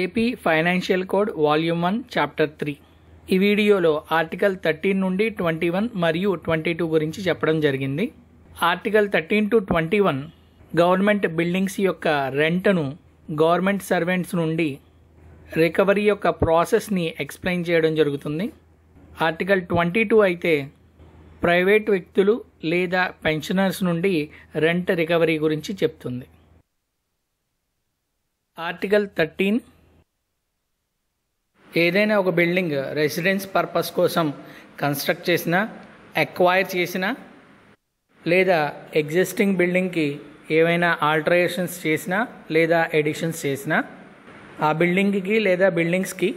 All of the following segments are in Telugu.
AP financial code volume 1 chapter 3. ఈ వీడియోలో ఆర్టికల్ 13 నుండి 21 మరియు 22 గురించి చెప్పడం జరిగింది. ఆర్టికల్ 13 టు 21 గవర్నమెంట్ బిల్డింగ్స్ యొక్క రెంట్ను గవర్నమెంట్ సర్వెంట్స్ నుండి రికవరీ యొక్క ప్రాసెస్ని ఎక్స్ప్లెయిన్ చేయడం జరుగుతుంది. ఆర్టికల్ 22 అయితే ప్రైవేట్ వ్యక్తులు లేదా పెన్షనర్స్ నుండి రెంట్ రికవరీ గురించి చెప్తుంది. ఆర్టికల్ 13 ఏదైనా ఒక బిల్డింగ్ రెసిడెన్స్ పర్పస్ కోసం కన్స్ట్రక్ట్ చేసినా, ఎక్వైర్ చేసినా లేదా ఎగ్జిస్టింగ్ బిల్డింగ్కి ఏవైనా ఆల్టరేషన్స్ చేసినా లేదా ఎడిషన్స్ చేసినా ఆ బిల్డింగ్కి లేదా బిల్డింగ్స్కి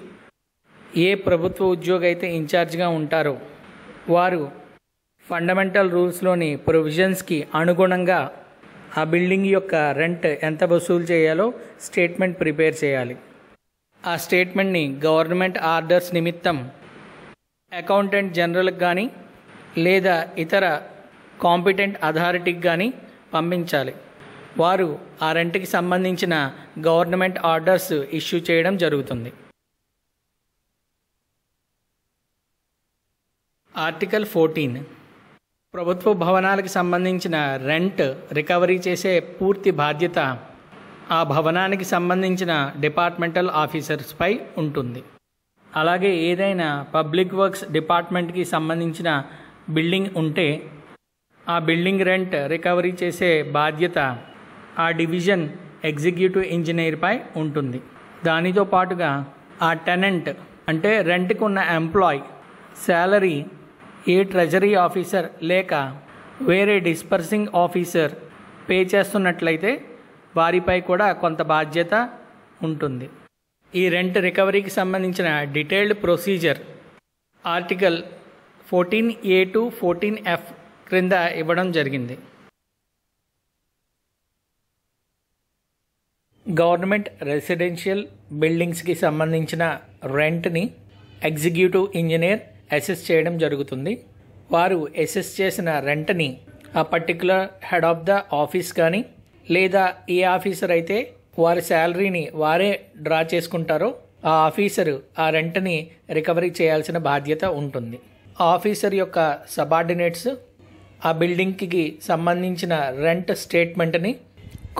ఏ ప్రభుత్వ ఉద్యోగి అయితే ఇన్ఛార్జ్గా ఉంటారో వారు ఫండమెంటల్ రూల్స్లోని ప్రొవిజన్స్కి అనుగుణంగా ఆ బిల్డింగ్ యొక్క రెంట్ ఎంత వసూలు చేయాలో స్టేట్మెంట్ ప్రిపేర్ చేయాలి. ఆ స్టేట్మెంట్ని గవర్నమెంట్ ఆర్డర్స్ నిమిత్తం అకౌంటెంట్ జనరల్కి కానీ లేదా ఇతర కాంపిటెంట్ అథారిటీకి కానీ పంపించాలి. వారు ఆ రెంట్కి సంబంధించిన గవర్నమెంట్ ఆర్డర్స్ ఇష్యూ చేయడం జరుగుతుంది. ఆర్టికల్ 14 ప్రభుత్వ భవనాలకు సంబంధించిన రెంట్ రికవరీ చేసే పూర్తి బాధ్యత ఆ భవనానికి సంబంధించిన డిపార్ట్మెంటల్ ఆఫీసర్స్పై ఉంటుంది. అలాగే ఏదైనా పబ్లిక్ వర్క్స్ డిపార్ట్మెంట్కి సంబంధించిన బిల్డింగ్ ఉంటే ఆ బిల్డింగ్ రెంట్ రికవరీ చేసే బాధ్యత ఆ డివిజన్ ఎగ్జిక్యూటివ్ ఇంజనీర్పై ఉంటుంది. దానితో పాటుగా ఆ టెనెంట్ అంటే రెంట్కి ఉన్న ఎంప్లాయ్ శాలరీ ఏ ట్రెజరీ ఆఫీసర్ లేక వేరే డిస్పర్సింగ్ ఆఫీసర్ పే చేస్తున్నట్లయితే వారిపై కూడా కొంత బాధ్యత ఉంటుంది. ఈ రెంట్ రికవరీకి సంబంధించిన detailed procedure article 14A to 14F క్రింద ఇవ్వడం జరిగింది. గవర్నమెంట్ రెసిడెన్షియల్ బిల్డింగ్స్కి సంబంధించిన రెంట్ని ఎగ్జిక్యూటివ్ ఇంజనీర్ అసెస్ చేయడం జరుగుతుంది. వారు అసెస్ చేసిన రెంట్ని ఆ particular head of the office కానీ లేదా ఏ ఆఫీసర్ అయితే వారి శాలరీని వారే డ్రా చేసుకుంటారో ఆ ఆఫీసరు ఆ రెంట్ని రికవరీ చేయాల్సిన బాధ్యత ఉంటుంది. ఆ ఆఫీసర్ యొక్క సబార్డినేట్స్ ఆ బిల్డింగ్కి సంబంధించిన రెంట్ స్టేట్మెంట్ని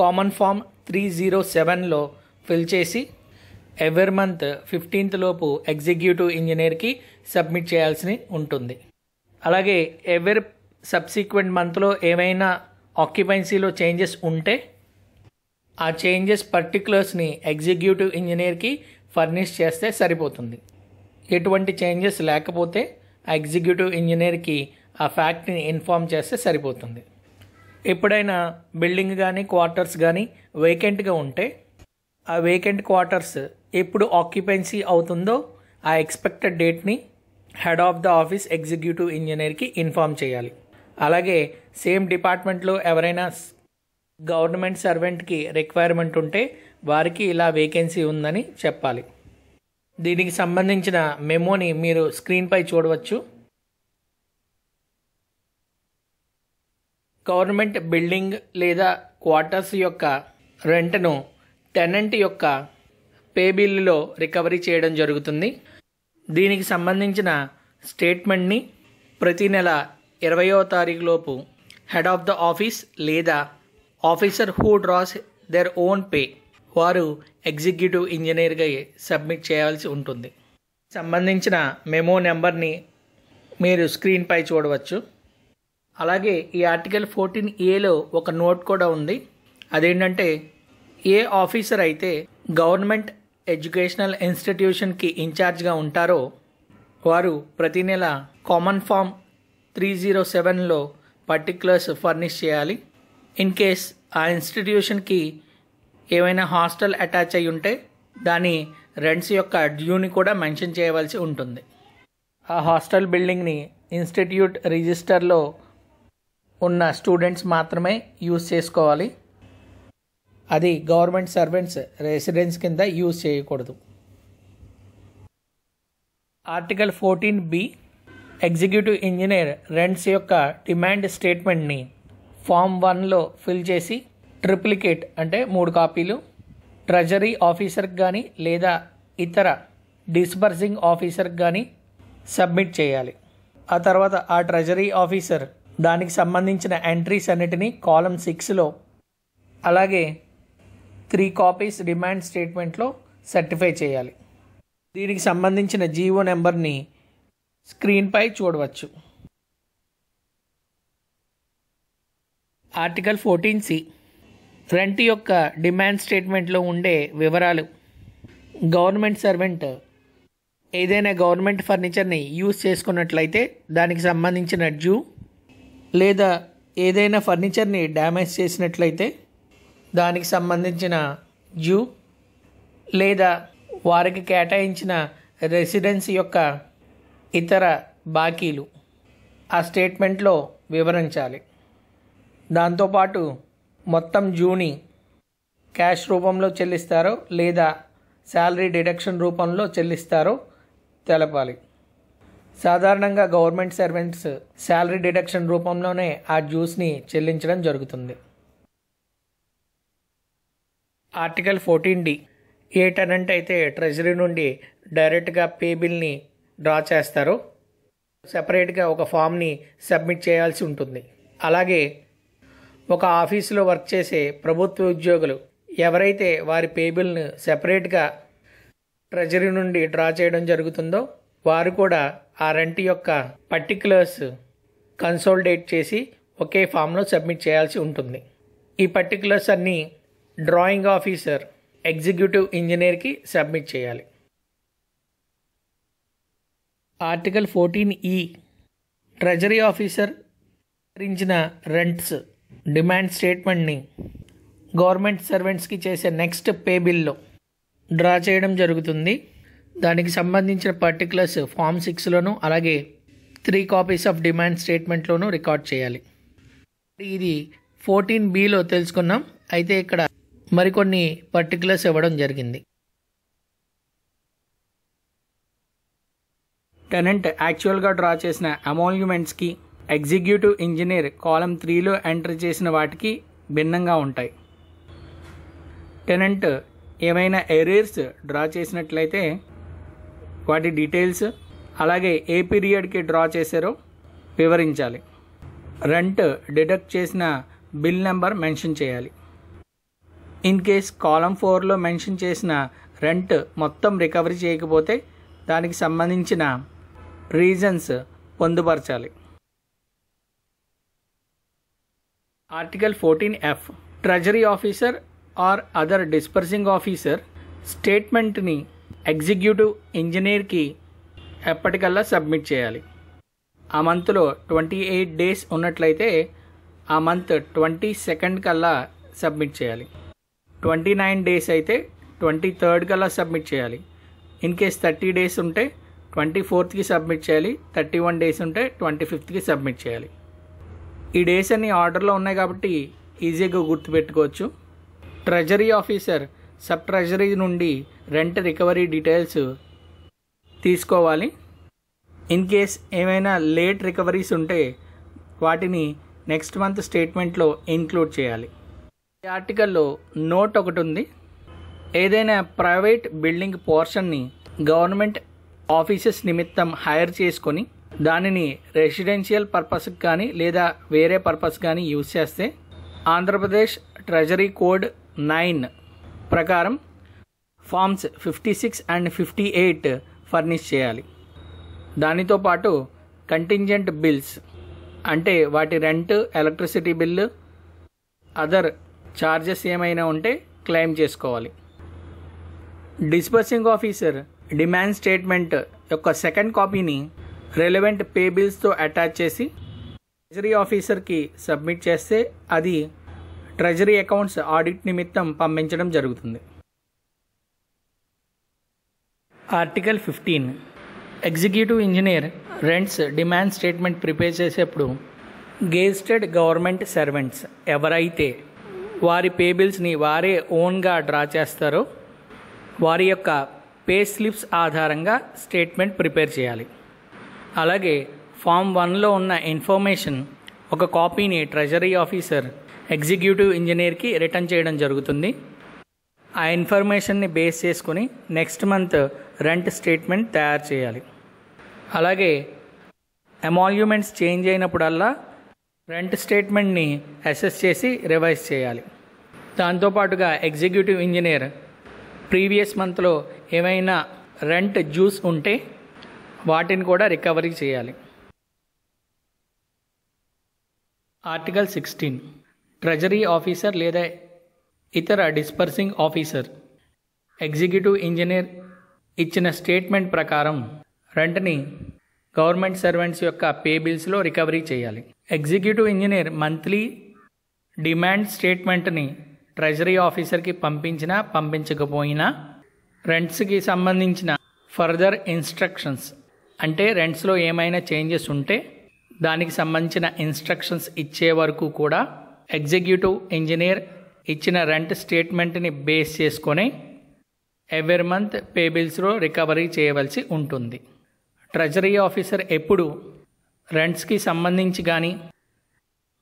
కామన్ ఫామ్ 307లో ఫిల్ చేసి ఎవ్రీ మంత్ 15th లోపు ఎగ్జిక్యూటివ్ ఇంజనీర్కి సబ్మిట్ చేయాల్సి ఉంటుంది. అలాగే ఎవ్రీ సబ్సిక్వెంట్ మంత్లో ఏమైనా ఆక్యుపెన్సీలో చేంజెస్ ఉంటే ఆ చేంజెస్ పర్టికులర్స్ని ఎగ్జిక్యూటివ్ ఇంజనీర్కి ఫర్నిష్ చేస్తే సరిపోతుంది. ఎటువంటి చేంజెస్ లేకపోతే ఆ ఎగ్జిక్యూటివ్ ఇంజనీర్కి ఆ ఫ్యాక్ట్ని ఇన్ఫామ్ చేస్తే సరిపోతుంది. ఎప్పుడైనా బిల్డింగ్ కానీ క్వార్టర్స్ కానీ వేకెంట్గా ఉంటే ఆ వేకెంట్ క్వార్టర్స్ ఎప్పుడు ఆక్యుపెన్సీ అవుతుందో ఆ ఎక్స్పెక్టెడ్ డేట్ని head of the office executive ఇంజనీర్కి ఇన్ఫామ్ చేయాలి. అలాగే సేమ్ డిపార్ట్మెంట్లో ఎవరైనా గవర్నమెంట్ సర్వెంట్కి రిక్వైర్మెంట్ ఉంటే వారికి ఇలా వేకెన్సీ ఉందని చెప్పాలి. దీనికి సంబంధించిన మెమోని మీరు స్క్రీన్పై చూడవచ్చు. గవర్నమెంట్ బిల్డింగ్ లేదా క్వార్టర్స్ యొక్క రెంట్ను టెనెంట్ యొక్క పే బిల్లులో రికవరీ చేయడం జరుగుతుంది. దీనికి సంబంధించిన స్టేట్మెంట్ని ప్రతి నెల 20వ తారీఖులోపు హెడ్ ఆఫ్ ద ఆఫీస్ లేదా officer who draws their own pay వారు ఎగ్జిక్యూటివ్ ఇంజనీర్గా సబ్మిట్ చేయాల్సి ఉంటుంది. సంబంధించిన మెమో నెంబర్ని మీరు స్క్రీన్పై చూడవచ్చు. అలాగే ఈ ఆర్టికల్ 14Aలో ఒక నోట్ కూడా ఉంది. అదేంటంటే ఏ ఆఫీసర్ అయితే గవర్నమెంట్ ఎడ్యుకేషనల్ ఇన్స్టిట్యూషన్కి ఇన్ఛార్జ్గా ఉంటారో వారు ప్రతి నెల కామన్ ఫామ్ 307లో పర్టికులర్స్ ఫర్నిష్ చేయాలి. ఇన్ కేస్ ఆ ఇన్స్టిట్యూషన్కి ఏమైనా హాస్టల్ అటాచ్ అయి ఉంటే దాని రెంట్స్ యొక్క డ్యూని కూడా మెన్షన్ చేయవలసి ఉంటుంది. ఆ హాస్టల్ బిల్డింగ్ని ఇన్స్టిట్యూట్ రిజిస్టర్లో ఉన్న స్టూడెంట్స్ మాత్రమే యూజ్ చేసుకోవాలి. అది గవర్నమెంట్ సర్వెంట్స్ రెసిడెన్స్ కింద యూజ్ చేయకూడదు. Article 14B executive engineer rents యొక్క డిమాండ్ స్టేట్మెంట్ని ఫామ్ 1లో ఫిల్ చేసి ట్రిప్లికేట్ అంటే 3 కాపీలు ట్రెజరీ ఆఫీసర్కి కానీ లేదా ఇతర డిస్బర్సింగ్ ఆఫీసర్కి కానీ సబ్మిట్ చేయాలి. ఆ తర్వాత ఆ ట్రెజరీ ఆఫీసర్ దానికి సంబంధించిన ఎంట్రీస్ అన్నిటినీ కాలమ్ 6లో అలాగే 3 కాపీస్ డిమాండ్ స్టేట్మెంట్లో సర్టిఫై చేయాలి. దీనికి సంబంధించిన జీవో నెంబర్ని స్క్రీన్పై చూడవచ్చు. ఆర్టికల్ 14C రెంట్ యొక్క డిమాండ్ స్టేట్మెంట్లో ఉండే వివరాలు. గవర్నమెంట్ సర్వెంట్ ఏదైనా గవర్నమెంట్ ఫర్నిచర్ని యూజ్ చేసుకున్నట్లయితే దానికి సంబంధించిన డ్యూ, లేదా ఏదైనా ఫర్నిచర్ని డ్యామేజ్ చేసినట్లయితే దానికి సంబంధించిన డ్యూ, లేదా వారికి కేటాయించిన రెసిడెన్స్ యొక్క ఇతర బాకీలు ఆ స్టేట్మెంట్లో వివరించాలి. దాంతోపాటు మొత్తం డ్యూని క్యాష్ రూపంలో చెల్లిస్తారో లేదా శాలరీ డిడక్షన్ రూపంలో చెల్లిస్తారో తెలపాలి. సాధారణంగా గవర్నమెంట్ సర్వెంట్స్ శాలరీ డిడక్షన్ రూపంలోనే ఆ డ్యూస్ని చెల్లించడం జరుగుతుంది. ఆర్టికల్ 14D ఏ టెనెంట్ అయితే ట్రెజరీ నుండి డైరెక్ట్గా పే బిల్ని డ్రా చేస్తారో సెపరేట్గా ఒక ఫామ్ని సబ్మిట్ చేయాల్సి ఉంటుంది. అలాగే ఒక ఆఫీసులో వర్క్ చేసే ప్రభుత్వ ఉద్యోగులు ఎవరైతే వారి పే బిల్ను సెపరేట్గా ట్రెజరీ నుండి డ్రా చేయడం జరుగుతుందో వారు కూడా ఆ రెంట్ యొక్క పర్టిక్యులర్స్ కన్సోలిడేట్ చేసి ఒకే ఫామ్లో సబ్మిట్ చేయాల్సి ఉంటుంది. ఈ పర్టిక్యులర్స్ అన్నీ డ్రాయింగ్ ఆఫీసర్ ఎగ్జిక్యూటివ్ ఇంజనీర్కి సబ్మిట్ చేయాలి. ఆర్టికల్ 14E ట్రెజరీ ఆఫీసర్ ఇచ్చిన రెంట్స్ డిమాండ్ స్టేట్మెంట్ని గవర్నమెంట్ సర్వెంట్స్కి చేసే నెక్స్ట్ పే బిల్లో డ్రా చేయడం జరుగుతుంది. దానికి సంబంధించిన పర్టికులర్స్ ఫామ్ 6లోను అలాగే 3 కాపీస్ ఆఫ్ డిమాండ్ స్టేట్మెంట్లోనూ రికార్డ్ చేయాలి. ఇది 14Bలో తెలుసుకున్నాం. అయితే ఇక్కడ మరికొన్ని పర్టికులర్స్ ఇవ్వడం జరిగింది. టెనెంట్ యాక్చువల్గా డ్రా చేసిన అమోల్యుమెంట్స్కి ఎగ్జిక్యూటివ్ ఇంజనీర్ కాలమ్ 3లో ఎంటర్ చేసిన వాటికి భిన్నంగా ఉంటాయి. టెనెంట్ ఏమైనా ఎరేర్స్ డ్రా చేసినట్లయితే వాటి డీటెయిల్స్ అలాగే ఏ పీరియడ్కి డ్రా చేశారో వివరించాలి. రెంట్ డిడక్ట్ చేసిన బిల్ నెంబర్ మెన్షన్ చేయాలి. ఇన్ కేస్ కాలమ్ 4లో మెన్షన్ చేసిన రెంట్ మొత్తం రికవరీ చేయకపోతే దానికి సంబంధించిన రీజన్స్ పొందుపరచాలి. Article 14F treasury officer or other disbursing officer స్టేట్మెంట్ని ఎగ్జిక్యూటివ్ ఇంజనీర్కి ఎప్పటికల్లా సబ్మిట్ చేయాలి. ఆ మంత్లో 28 డేస్ ఉన్నట్లయితే ఆ మంత్ 22nd కల్లా సబ్మిట్ చేయాలి. 29 డేస్ అయితే 23rd కల్లా సబ్మిట్ చేయాలి. ఇన్ కేస్ 30 డేస్ ఉంటే 24th సబ్మిట్ చేయాలి. 31 డేస్ ఉంటే 25th సబ్మిట్ చేయాలి. ఈ డేస్ అన్ని ఆర్డర్లో ఉన్నాయి కాబట్టి ఈజీగా గుర్తుపెట్టుకోవచ్చు. ట్రెజరీ ఆఫీసర్ సబ్ ట్రెజరీ నుండి రెంట్ రికవరీ డీటెయిల్స్ తీసుకోవాలి. ఇన్ కేస్ ఏమైనా లేట్ రికవరీస్ ఉంటే వాటిని నెక్స్ట్ మంత్ స్టేట్మెంట్లో ఇన్క్లూడ్ చేయాలి. ఈ ఆర్టికల్లో నోట్ ఒకటి ఉంది. ఏదైనా ప్రైవేట్ బిల్డింగ్ పోర్షన్ని గవర్నమెంట్ ఆఫీసెస్ నిమిత్తం హైర్ చేసుకొని దానిని రెసిడెన్షియల్ పర్పస్కి కానీ లేదా వేరే పర్పస్ కానీ యూజ్ చేస్తే ఆంధ్రప్రదేశ్ ట్రెజరీ కోడ్ 9 ప్రకారం ఫామ్స్ 56 అండ్ 58 ఫర్నిష్ చేయాలి. దానితో పాటు కంటింజెంట్ బిల్స్ అంటే వాటి rent, electricity bill, other charges ఏమైనా ఉంటే క్లెయిమ్ చేసుకోవాలి. డిస్బర్సింగ్ ఆఫీసర్ డిమాండ్ స్టేట్మెంట్ యొక్క సెకండ్ కాపీని రెలెవెంట్ పే బిల్స్తో అటాచ్ చేసి ట్రెజరీ ఆఫీసర్కి సబ్మిట్ చేస్తే అది ట్రెజరీ అకౌంట్స్ ఆడిట్ నిమిత్తం పంపించడం జరుగుతుంది. Article 15 executive engineer rents demand statement prepare చేసేప్పుడు గెజిటెడ్ గవర్నమెంట్ సర్వెంట్స్ ఎవరైతే వారి పే బిల్స్ని వారే ఓన్గా డ్రా చేస్తారో వారి యొక్క పే స్లిప్స్ ఆధారంగా స్టేట్మెంట్ ప్రిపేర్ చేయాలి. అలాగే ఫామ్ 1లో ఉన్న ఇన్ఫర్మేషన్ ఒక కాపీని ట్రెజరీ ఆఫీసర్ ఎగ్జిక్యూటివ్ ఇంజనీర్కి రిటర్న్ చేయడం జరుగుతుంది. ఆ ఇన్ఫర్మేషన్ని బేస్ చేసుకుని నెక్స్ట్ మంత్ రెంట్ స్టేట్మెంట్ తయారు చేయాలి. అలాగే ఎమాల్యుమెంట్స్ చేంజ్ అయినప్పుడల్లా రెంట్ స్టేట్మెంట్ని అసెస్ చేసి రివైజ్ చేయాలి. దాంతోపాటుగా ఎగ్జిక్యూటివ్ ఇంజనీర్ ప్రీవియస్ మంత్లో ఏమైనా రెంట్ డ్యూస్ ఉంటే వాటిని కూడా రికవరీ చేయాలి. ఆర్టికల్ 16 ట్రెజరీ ఆఫీసర్ లేదా ఇతర డిస్పర్సింగ్ ఆఫీసర్ ఎగ్జిక్యూటివ్ ఇంజనీర్ ఇచ్చిన స్టేట్మెంట్ ప్రకారం రెంట్ని గవర్నమెంట్ సర్వెంట్స్ యొక్క పే బిల్స్లో రికవరీ చేయాలి. ఎగ్జిక్యూటివ్ ఇంజనీర్ మంత్లీ డిమాండ్ స్టేట్మెంట్ని ట్రెజరీ ఆఫీసర్కి పంపించినా పంపించకపోయినా రెంట్స్కి సంబంధించిన ఫర్దర్ ఇన్స్ట్రక్షన్స్ అంటే రెంట్స్లో ఏమైనా చేంజెస్ ఉంటే దానికి సంబంధించిన ఇన్స్ట్రక్షన్స్ ఇచ్చే వరకు కూడా ఎగ్జిక్యూటివ్ ఇంజనీర్ ఇచ్చిన రెంట్ స్టేట్మెంట్ని బేస్ చేసుకొని ఎవ్రీ మంత్ పే బిల్స్లో రికవరీ చేయవలసి ఉంటుంది. ట్రెజరీ ఆఫీసర్ ఎప్పుడు రెంట్స్కి సంబంధించి కానీ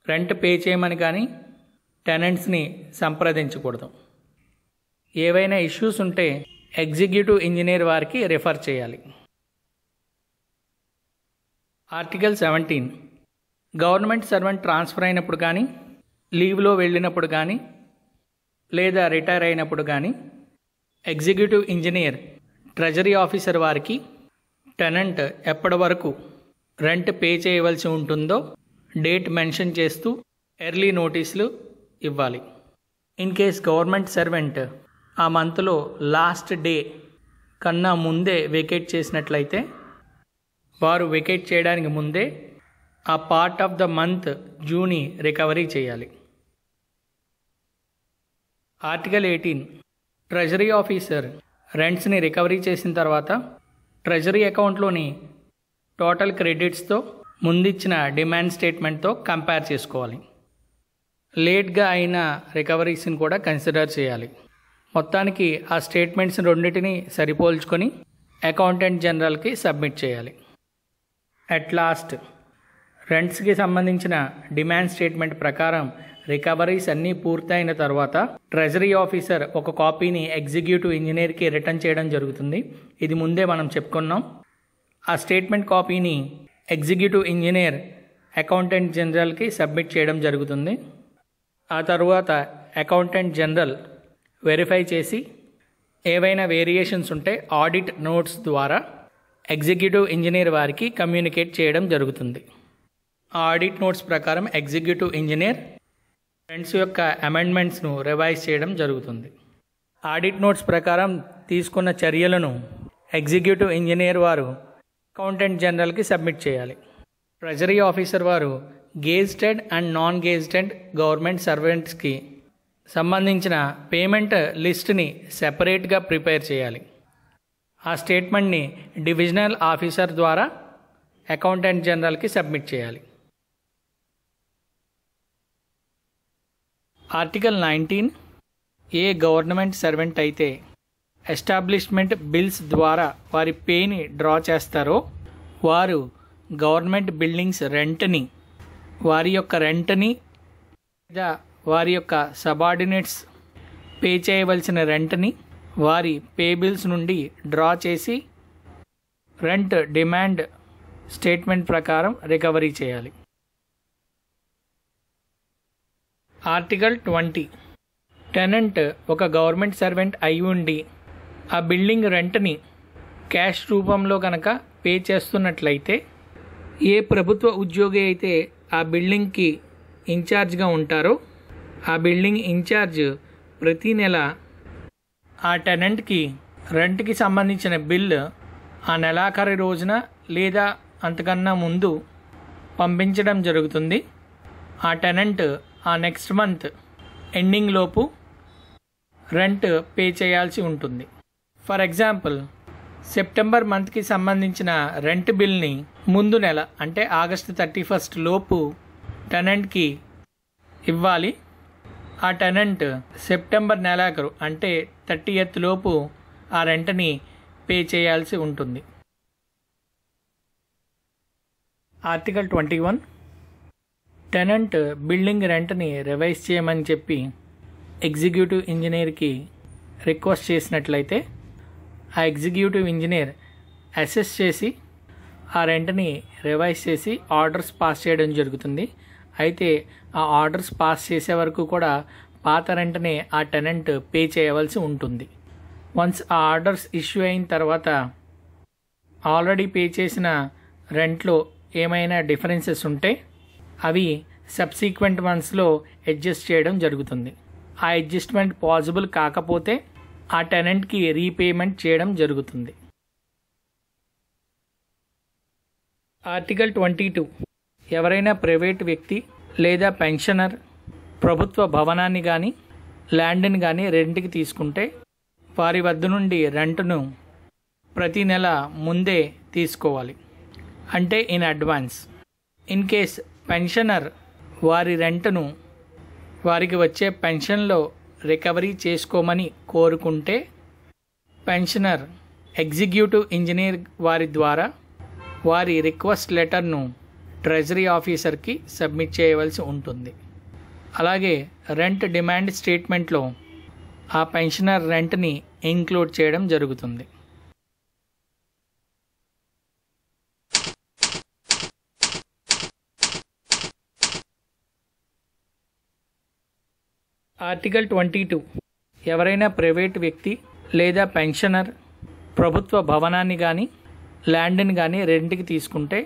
రెంట్ పే చేయమని కానీ టెనెంట్స్ని సంప్రదించకూడదు. ఏవైనా ఇష్యూస్ ఉంటే ఎగ్జిక్యూటివ్ ఇంజనీర్ వారికి రిఫర్ చేయాలి. ఆర్టికల్ 17 గవర్నమెంట్ సర్వెంట్ ట్రాన్స్ఫర్ అయినప్పుడు కానీ లీవ్లో వెళ్ళినప్పుడు కానీ లేదా రిటైర్ అయినప్పుడు కానీ ఎగ్జిక్యూటివ్ ఇంజనీర్ ట్రెజరీ ఆఫీసర్ వారికి టెనెంట్ ఎప్పటి వరకు రెంట్ పే చేయవలసి ఉంటుందో డేట్ మెన్షన్ చేస్తూ ఎర్లీ నోటీసులు ఇవ్వాలి. ఇన్ కేస్ గవర్నమెంట్ సర్వెంట్ ఆ మంత్లో లాస్ట్ డే కన్నా ముందే వెకేట్ చేసినట్లయితే వారు వెకేట్ చేయడానికి ముందే ఆ పార్ట్ ఆఫ్ ద మంత్ డ్యూని రికవరీ చేయాలి. ఆర్టికల్ 18 ట్రెజరీ ఆఫీసర్ రెంట్స్ని రికవరీ చేసిన తర్వాత ట్రెజరీ అకౌంట్లోని టోటల్ క్రెడిట్స్తో ముందిచ్చిన డిమాండ్ స్టేట్మెంట్తో కంపేర్ చేసుకోవాలి. లేట్గా అయిన రికవరీస్ని కూడా కన్సిడర్ చేయాలి. మొత్తానికి ఆ స్టేట్మెంట్స్ రెండింటిని సరిపోల్చుకొని అకౌంటెంట్ జనరల్కి సబ్మిట్ చేయాలి. అట్ లాస్ట్ రెంట్స్కి సంబంధించిన డిమాండ్ స్టేట్మెంట్ ప్రకారం రికవరీస్ అన్నీ పూర్తయిన తర్వాత ట్రెజరీ ఆఫీసర్ ఒక కాపీని ఎగ్జిక్యూటివ్ ఇంజనీర్కి రిటర్న్ చేయడం జరుగుతుంది. ఇది ముందే మనం చెప్పుకున్నాం. ఆ స్టేట్మెంట్ కాపీని ఎగ్జిక్యూటివ్ ఇంజనీర్ అకౌంటెంట్ జనరల్కి సబ్మిట్ చేయడం జరుగుతుంది. ఆ తరువాత అకౌంటెంట్ జనరల్ వెరిఫై చేసి ఏవైనా వేరియేషన్స్ ఉంటే ఆడిట్ నోట్స్ ద్వారా ఎగ్జిక్యూటివ్ ఇంజనీర్ వారికి కమ్యూనికేట్ చేయడం జరుగుతుంది. ఆ ఆడిట్ నోట్స్ ప్రకారం ఎగ్జిక్యూటివ్ ఇంజనీర్ రెంట్స్ యొక్క అమెండ్మెంట్స్ను రివైజ్ చేయడం జరుగుతుంది. ఆడిట్ నోట్స్ ప్రకారం తీసుకున్న చర్యలను ఎగ్జిక్యూటివ్ ఇంజనీర్ వారు అకౌంటెంట్ జనరల్కి సబ్మిట్ చేయాలి. ట్రెజరీ ఆఫీసర్ వారు gazetted and non gazetted government సర్వెంట్స్కి సంబంధించిన పేమెంట్ లిస్ట్ని సెపరేట్గా ప్రిపేర్ చేయాలి. ఆ స్టేట్మెంట్ని డివిజనల్ ఆఫీసర్ ద్వారా అకౌంటెంట్ జనరల్కి సబ్మిట్ చేయాలి. ఆర్టికల్ 19 ఏ గవర్నమెంట్ సర్వెంట్ అయితే ఎస్టాబ్లిష్మెంట్ బిల్స్ ద్వారా వారి పేని డ్రా చేస్తారో వారు గవర్నమెంట్ బిల్డింగ్స్ రెంట్ని వారి యొక్క రెంట్ని లేదా వారి యొక్క సబార్డినేట్స్ పే చేయవలసిన రెంట్ని వారి పే బిల్స్ నుండి డ్రా చేసి రెంట్ డిమాండ్ స్టేట్మెంట్ ప్రకారం రికవరీ చేయాలి. ఆర్టికల్ 20 టెనెంట్ ఒక గవర్నమెంట్ సర్వెంట్ అయి ఉండి ఆ బిల్డింగ్ రెంట్ని క్యాష్ రూపంలో కనుక పే చేస్తున్నట్లయితే ఏ ప్రభుత్వ ఉద్యోగి అయితే ఆ బిల్డింగ్కి ఇన్ఛార్జ్గా ఉంటారో ఆ బిల్డింగ్ ఇన్ఛార్జ్ ప్రతి నెల ఆ టెనెంట్కి రెంట్కి సంబంధించిన బిల్ ఆ నెలాఖరి రోజున లేదా అంతకన్నా ముందు పంపించడం జరుగుతుంది. ఆ టెనెంట్ ఆ నెక్స్ట్ మంత్ ఎండింగ్ లోపు రెంట్ పే చేయాల్సి ఉంటుంది. ఫర్ ఎగ్జాంపుల్ సెప్టెంబర్ మంత్కి సంబంధించిన రెంట్ బిల్ని ముందు నెల అంటే ఆగస్టు 31 లోపు టెనెంట్కి ఇవ్వాలి. ఆ టెనెంట్ సెప్టెంబర్ నెలాఖరు అంటే 30th లోపు ఆ రెంట్ని పే చేయాల్సి ఉంటుంది. ఆర్టికల్ 21 టెనెంట్ బిల్డింగ్ రెంట్ని రివైజ్ చేయమని చెప్పి ఎగ్జిక్యూటివ్ ఇంజనీర్కి రిక్వెస్ట్ చేసినట్లయితే ఆ ఎగ్జిక్యూటివ్ ఇంజనీర్ అసెస్ చేసి ఆ రెంట్ని రివైజ్ చేసి ఆర్డర్స్ పాస్ చేయడం జరుగుతుంది. అయితే ఆ ఆర్డర్స్ పాస్ చేసే వరకు కూడా పాత రెంట్ని ఆ టెనెంట్ పే చేయవలసి ఉంటుంది. వన్స్ ఆ ఆర్డర్స్ ఇష్యూ అయిన తర్వాత ఆల్రెడీ పే చేసిన రెంట్లో ఏమైనా డిఫరెన్సెస్ ఉంటే అవి సబ్సీక్వెంట్ మంత్స్లో అడ్జస్ట్ చేయడం జరుగుతుంది. ఆ అడ్జస్ట్మెంట్ పాసిబుల్ కాకపోతే ఆ టెనెంట్కి రీపేమెంట్ చేయడం జరుగుతుంది. ఆర్టికల్ 22 ఎవరైనా ప్రైవేట్ వ్యక్తి లేదా పెన్షనర్ ప్రభుత్వ భవనాన్ని కానీ ల్యాండ్ని కానీ రెంట్కి తీసుకుంటే వారి వద్ద నుండి రెంట్ను ప్రతి నెల ముందే తీసుకోవాలి, అంటే in advance. In case pensioner వారి రెంట్ను వారికి వచ్చే పెన్షన్లో రికవరీ చేసుకోమని కోరుకుంటే పెన్షనర్ ఎగ్జిక్యూటివ్ ఇంజనీర్ వారి ద్వారా వారి రిక్వెస్ట్ లెటర్ను ట్రెజరీ ఆఫీసర్కి సబ్మిట్ చేయవలసి ఉంటుంది. అలాగే రెంట్ డిమాండ్ స్టేట్మెంట్లో ఆ పెన్షనర్ రెంట్ని ఇంక్లూడ్ చేయడం జరుగుతుంది. ఆర్టికల్ 22 ఎవరైనా ప్రైవేట్ వ్యక్తి లేదా పెన్షనర్ ప్రభుత్వ భవనాన్ని కానీ ల్యాండ్ని కానీ రెంట్కి తీసుకుంటే